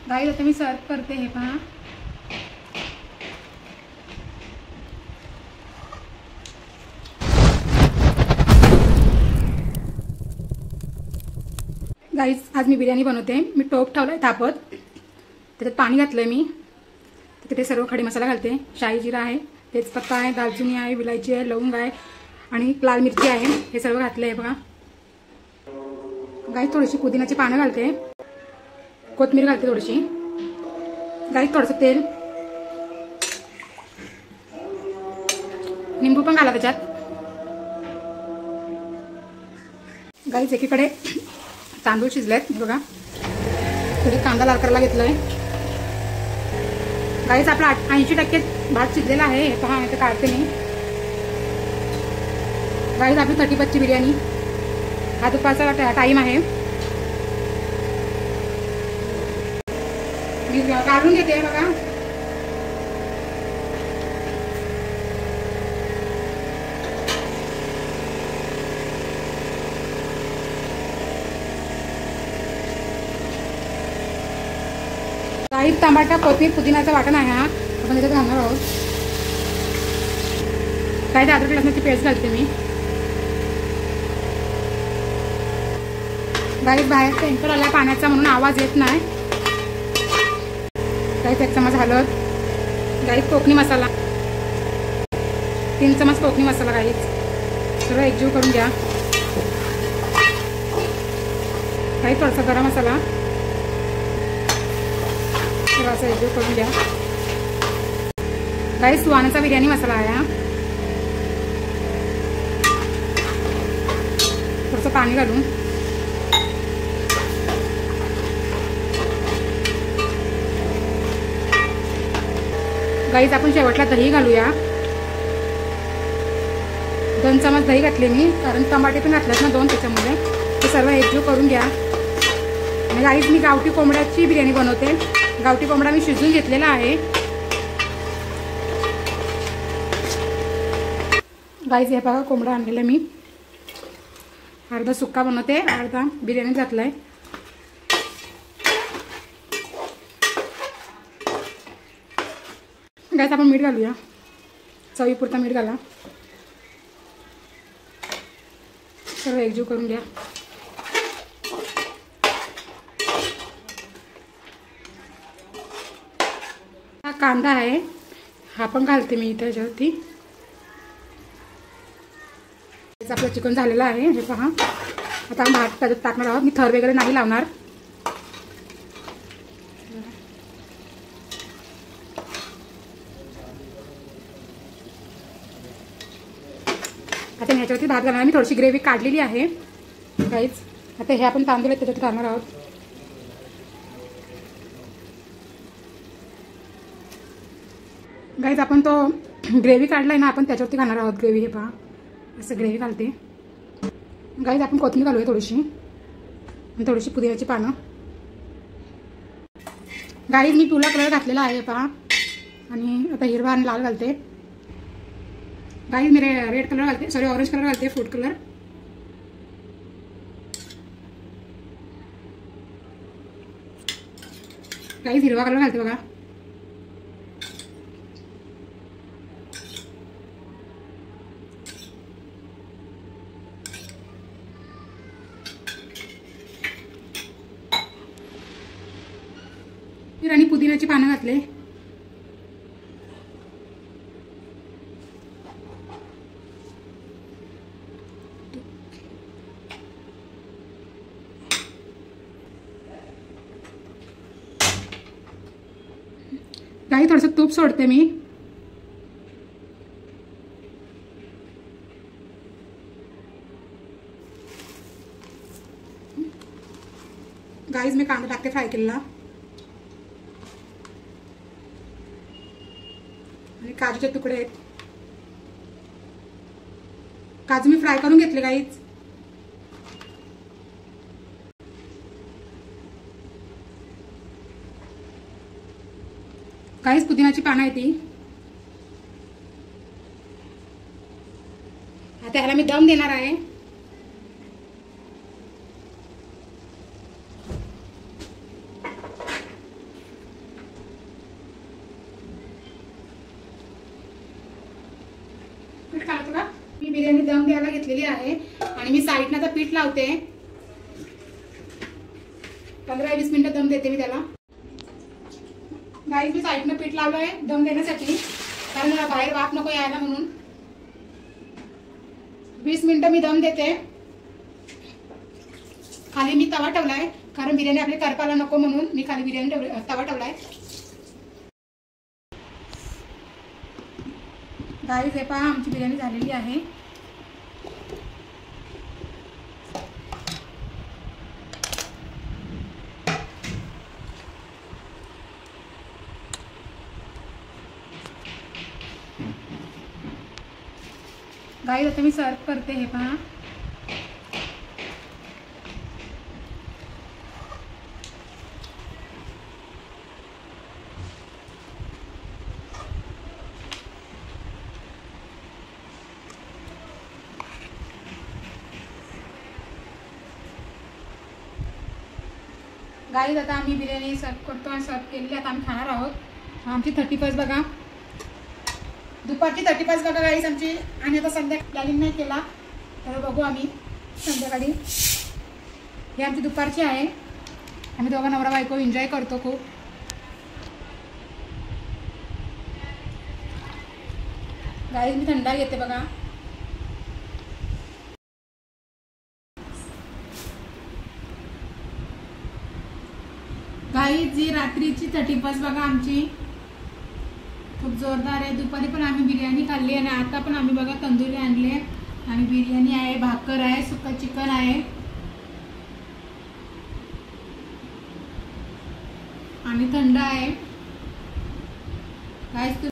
गाईस आता मी सर्व करते। हे पहा, गाईस आज मी बिर्याणी बनवते। मी टोप ठेवलाय तापत, त्याच्यात पाणी घातलंय मी, तिथे सर्व खडे मसाला घालते। शाही जिरा आहे, तेजपत्ता आहे, दालचिनी आहे, विलायची आहे, लवंग आहे आणि लाल मिरची आहे, हे सर्व घातलंय बघा। गाईस थोडीशी पुदिन्याची पानं घालते, कोथिंबीर घालते थोडीशी। गाईस थोडंसं तेल, निंबू पण घाला त्याच्यात। गाईस एकीकडे तांदूळ शिजलेत बघा, थोडी कांदा लाल करायला घेतलाय। गाईस आपला 80% भात शिजलेला आहे, हे पहा इथे काढते मी। गाईस आपली 30 बिर्याणी, हा दुपारचा टाइम आहे। मी काढून घेते बघा। गाईस टमाटा, कोथिंबीर, पुदिनाचा वाटण आहे हा, आपण त्याच्यात घालणार आहोत। गाईस अद्रक लसणाची पेस्ट घालते मी। गाईस बाहेर टँकर आला पाण्याचा म्हणून आवाज येत नाही। गाईस 1 चमच हळद, गाईस कोकणी मसाला, 3 चमच कोकणी मसाला। गाईस सर्व एकजीव करून घ्या। गाईस थोडासा गरम मसाला, असं एकजीव करून घ्या। गाईस सुहानाचा बिर्याणी मसाला आहे हा, थोडंसं पाणी घालून। गाईस आपण शेवटला दही घालूया, 2 चमच दही घातले मी, कारण टमाटे पण घातलेत ना 2, त्याच्यामुळे हे सर्व एकजीव करून घ्या। आणि गाईस मी गावठी कोंबड्याची बिर्याणी बनवते। गावठी कोंबडा मी शिजवून घेतलेला आहे। गाईस हे बघा, कोंबडा आणलेला मी, अर्धा सुक्का बनवते, अर्धा बिर्याणी घातलाय। गाईस आपण मीठ घालूया, चवीपुरता मीठ घाला, सर्व एकजीव करून घ्या। हा कांदा आहे, हा पण घालते मी त्याच्यावरती। आपलं चिकन झालेलं आहे, हे पहा। आता आपण भात त्याच्यात टाकणार आहोत, मी थर वगैरे नाही लावणार। आता ह्याच्यावरती भात घालणार, मी थोडीशी ग्रेव्ही काढलेली आहे गाईस। आता हे आपण तांदूळ त्याच्यात घालणार आहोत। गाईस आपण तो ग्रेव्ही काढलाय ना, आपण त्याच्यावरती घालणार आहोत ग्रेव्ही। हे पहा, असं ग्रेव्ही घालते। गाईस आपण कोथिंबीर घालूया थोडीशी, आणि थोडीशी पुदिन्याची पानं। गाईस मी पिवळा कलर घातलेला आहे पहा, आणि आता हिरवा आणि लाल घालते। गाईस मी रेड कलर घालते, सॉरी ऑरेंज कलर घालते, फूड कलर। गाईस हिरवा कलर घालते बघा। आणि पुदिन्याची पानं घातले। गाईस थोडंसं तूप सोडते मी। गाईस मी कांदा टाकते फ्राय केलेला, आणि काजूचे तुकडे आहेत, काजू मी फ्राय करून घेतले गाईस। गाईस पुदिनाची पानं आहे ती, आता ह्याला मी दम देणार आहे। बिर्याणी दम द्यायला घेतलेली आहे आणि मी साईडनं आता पीठ लावते. 15-20 मिनिटं दम देते मी त्याला. गाईस मी साईडनं पीठ लावलंय दम देण्यासाठी, कारण मला बाहेर वाफ नको यायला म्हणून. 20 मिनिटं मी दम देते. खाली मी तवा ठेवलाय, कारण बिर्याणी आपली करपाला नको म्हणून मी खाली तवा ठेवलाय. गाईस हे पहा आमची बिर्याणी झालेली आहे. गाईस आता मी सर्व करते. हे पहा गाईस आता आम्ही बिर्याणी सर्व करतो आणि सर्व केलेली आता आम्ही खाणार आहोत. आमची 31 बघा, दुपारची 31 बघा गाईस आमची. आणि आता संध्याकाळी प्लॅनिंग नाही केला तर बघू आम्ही संध्याकाळी. ही आमची दुपारची आहे. आम्ही दोघं नवरा बायको एन्जॉय करतो खूप. गाईस मी थंडा घेते बघा. गाईस जी रात्रीची 31 बघा आमची खूप जोरदार आहे. दुपारी पण आम्ही बिर्याणी खाल्ली आणि आता पण आम्ही बघा तंदुरी आणली आहे आणि बिर्याणी आहे, भाकर आहे, सुकं चिकन आहे आणि थंड आहे. गाईस